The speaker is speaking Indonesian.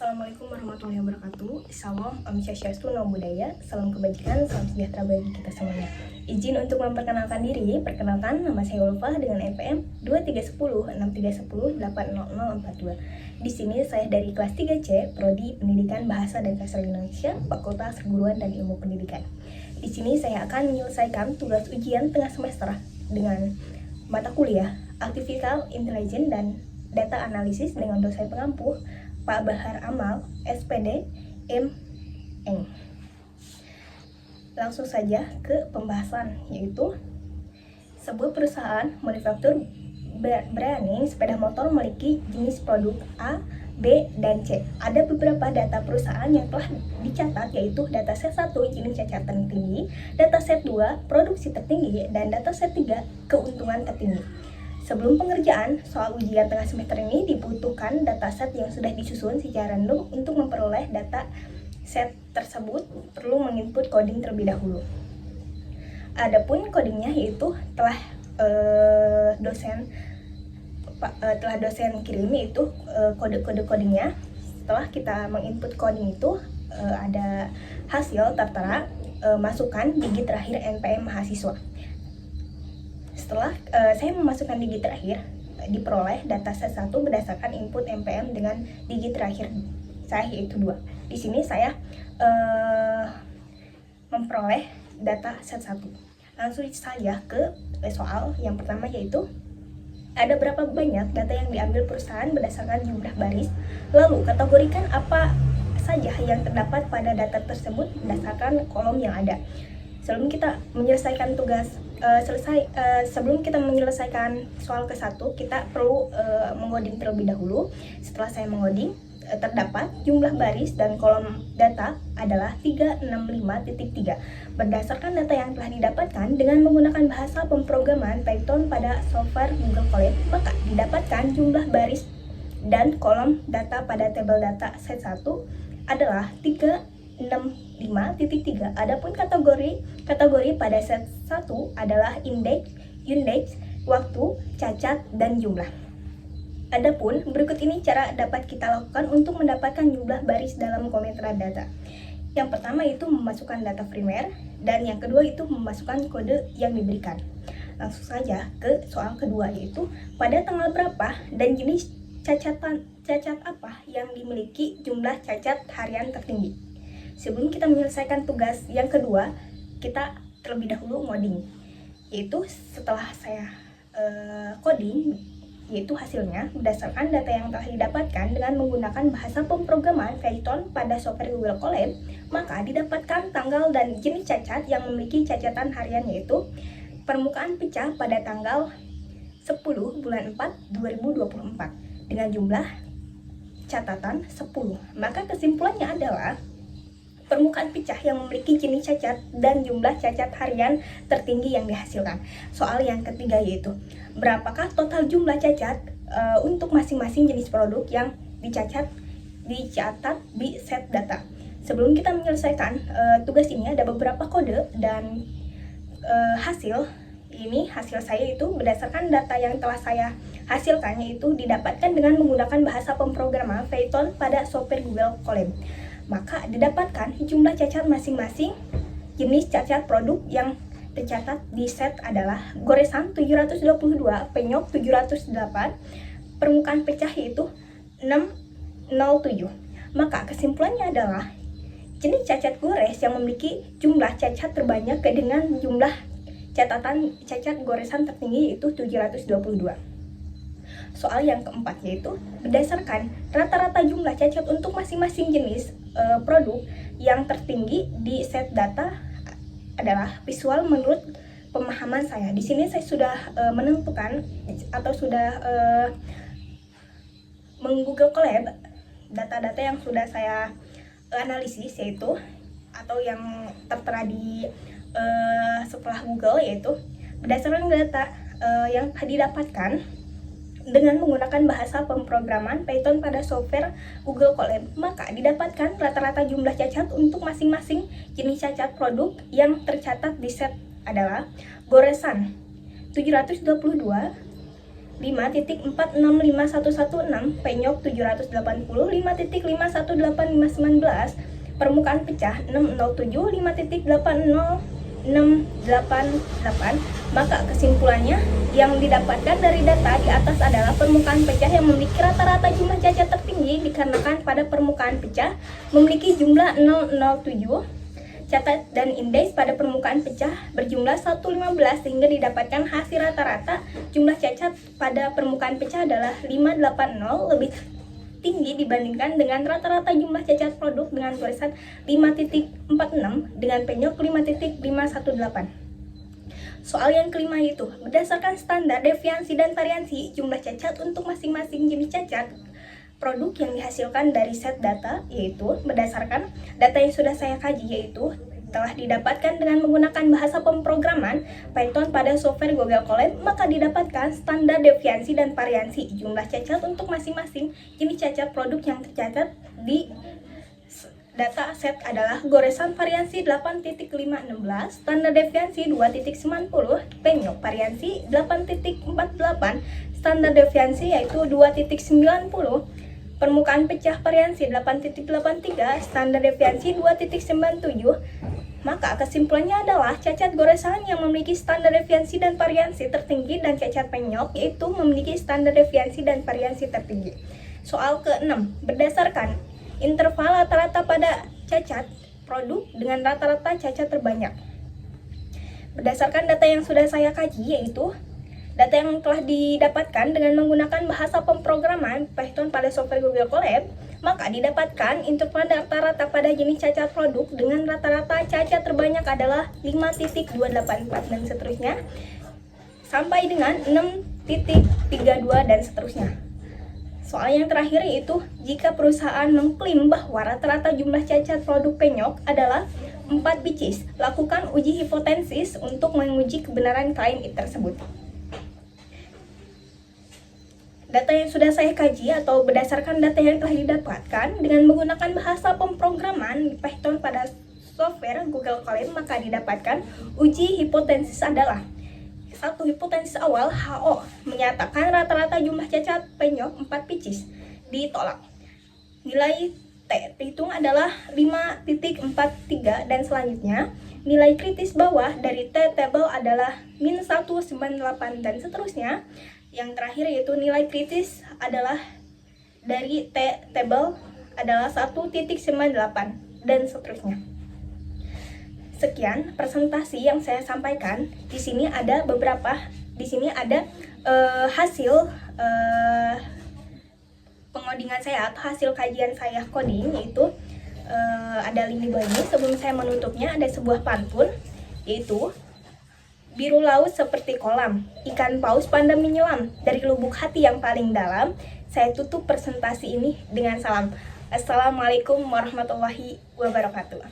Assalamualaikum warahmatullahi wabarakatuh. Salam, Om Swastiastu, Namo Buddhaya, salam kebajikan, salam sejahtera bagi kita semuanya. Izin untuk memperkenalkan diri, perkenalkan nama saya Ulfa dengan NPM 23106310800042. Di sini saya dari kelas 3C, Prodi Pendidikan Bahasa dan Sastra Indonesia, Fakultas Keguruan dan Ilmu Pendidikan. Di sini saya akan menyelesaikan tugas ujian tengah semester dengan mata kuliah Artificial Intelligence dan Data Analisis dengan dosen pengampu Pak Bahar Amal, SPD, M.Eng. Langsung saja ke pembahasan, yaitu sebuah perusahaan manufaktur branding sepeda motor memiliki jenis produk A, B, dan C. Ada beberapa data perusahaan yang telah dicatat, yaitu dataset 1 jenis cacatan tinggi, dataset 2 produksi tertinggi, dan dataset 3 keuntungan tertinggi. Sebelum pengerjaan soal ujian tengah semester ini dibutuhkan dataset yang sudah disusun secara random. Untuk memperoleh data set tersebut perlu menginput coding terlebih dahulu. Adapun codingnya yaitu telah dosen kirim, itu kode-kode codingnya. Setelah kita menginput coding itu ada hasil tertera, masukkan digit terakhir NPM mahasiswa. Setelah saya memasukkan digit terakhir, diperoleh dataset 1 berdasarkan input NPM dengan digit terakhir saya, yaitu 2. Di sini saya memperoleh data set 1. Langsung saja ke soal yang pertama, yaitu ada berapa banyak data yang diambil perusahaan berdasarkan jumlah baris, lalu kategorikan apa saja yang terdapat pada data tersebut berdasarkan kolom yang ada. Sebelum kita menyelesaikan sebelum kita menyelesaikan soal ke-1, kita perlu mengoding terlebih dahulu. Setelah saya mengoding, terdapat jumlah baris dan kolom data adalah 365.3. Berdasarkan data yang telah didapatkan dengan menggunakan bahasa pemrograman Python pada software Google Colab, maka didapatkan jumlah baris dan kolom data pada tabel data set 1 adalah 365.3. Adapun kategori pada set 1 adalah indeks, waktu, cacat, dan jumlah. Adapun berikut ini cara dapat kita lakukan untuk mendapatkan jumlah baris dalam komentar data. Yang pertama itu memasukkan data primer, dan yang kedua itu memasukkan kode yang diberikan. Langsung saja ke soal kedua, yaitu pada tanggal berapa dan jenis cacat apa yang dimiliki jumlah cacat harian tertinggi. Sebelum kita menyelesaikan tugas yang kedua, kita terlebih dahulu ngoding. Yaitu setelah saya coding, yaitu hasilnya berdasarkan data yang telah didapatkan dengan menggunakan bahasa pemrograman Python pada software Google Colab, maka didapatkan tanggal dan jenis cacat yang memiliki cacatan harian, yaitu permukaan pecah pada tanggal 10 bulan 4 2024 dengan jumlah catatan 10. Maka kesimpulannya adalah permukaan pecah yang memiliki jenis cacat dan jumlah cacat harian tertinggi yang dihasilkan. Soal yang ketiga, yaitu berapakah total jumlah cacat untuk masing-masing jenis produk yang dicatat di set data. Sebelum kita menyelesaikan tugas ini, ada beberapa kode dan hasil saya itu berdasarkan data yang telah saya hasilkan, yaitu didapatkan dengan menggunakan bahasa pemrograman Python pada software Google Colab. Maka didapatkan jumlah cacat masing-masing jenis cacat produk yang tercatat di set adalah goresan 722, penyok 708, permukaan pecah yaitu 607. Maka kesimpulannya adalah jenis cacat gores yang memiliki jumlah cacat terbanyak dengan jumlah catatan cacat goresan tertinggi yaitu 722. Soal yang keempat, yaitu berdasarkan rata-rata jumlah cacat untuk masing-masing jenis produk yang tertinggi di set data adalah visual menurut pemahaman saya. Di sini saya sudah menentukan atau sudah meng-Google Colab data-data yang sudah saya analisis, yaitu atau yang tertera di setelah Google, yaitu berdasarkan data yang didapatkan dengan menggunakan bahasa pemrograman Python pada software Google Colab, maka didapatkan rata-rata jumlah cacat untuk masing-masing jenis cacat produk yang tercatat di set adalah goresan 722, 5.4651116 penyok 780 5.5185919 permukaan pecah 607 5.80688. Maka kesimpulannya yang didapatkan dari data di atas adalah permukaan pecah yang memiliki rata-rata jumlah cacat tertinggi dikarenakan pada permukaan pecah memiliki jumlah 007 cacat dan indeks pada permukaan pecah berjumlah 115 sehingga didapatkan hasil rata-rata jumlah cacat pada permukaan pecah adalah 580 lebih tinggi dibandingkan dengan rata-rata jumlah cacat produk dengan tulisan 5.46 dengan penyok 5.518. Soal yang kelima itu, berdasarkan standar deviansi dan variansi jumlah cacat untuk masing-masing jenis cacat produk yang dihasilkan dari set data, yaitu berdasarkan data yang sudah saya kaji, yaitu telah didapatkan dengan menggunakan bahasa pemrograman Python pada software Google Colab, maka didapatkan standar deviansi dan variansi jumlah cacat untuk masing-masing jenis cacat produk yang tercatat di data set adalah goresan variansi 8.516, standar deviansi 2.90, penyok variansi 8.48, standar deviansi yaitu 2.90, permukaan pecah variansi 8.83, standar deviansi 2.97. Maka kesimpulannya adalah cacat goresan yang memiliki standar deviansi dan variansi tertinggi dan cacat penyok yaitu memiliki standar deviansi dan variansi tertinggi. Soal ke-6, berdasarkan interval rata-rata pada cacat produk dengan rata-rata cacat terbanyak. Berdasarkan data yang sudah saya kaji, yaitu data yang telah didapatkan dengan menggunakan bahasa pemrograman Python pada software Google Colab, maka didapatkan interval rata-rata pada jenis cacat produk dengan rata-rata cacat terbanyak adalah 5.284 dan seterusnya sampai dengan 6.32 dan seterusnya. Soal yang terakhir yaitu jika perusahaan mengklaim bahwa rata-rata jumlah cacat produk penyok adalah 4 bicis, lakukan uji hipotesis untuk menguji kebenaran klaim tersebut. Data yang sudah saya kaji atau berdasarkan data yang telah didapatkan dengan menggunakan bahasa pemrograman Python pada software Google Colab, maka didapatkan uji hipotesis adalah satu, hipotesis awal HO menyatakan rata-rata jumlah cacat penyok 4 bicis ditolak. Nilai T dihitung adalah 5.43 dan selanjutnya nilai kritis bawah dari T table adalah -198 dan seterusnya. Yang terakhir yaitu nilai kritis adalah dari T table adalah 1.98 dan seterusnya. Sekian presentasi yang saya sampaikan. Di sini ada hasil pengodingan saya atau hasil kajian saya coding, yaitu ada lini bawah ini. Sebelum saya menutupnya ada sebuah pantun, yaitu biru laut seperti kolam, ikan paus pandai menyelam dari lubuk hati yang paling dalam. Saya tutup presentasi ini dengan salam. Assalamualaikum warahmatullahi wabarakatuh.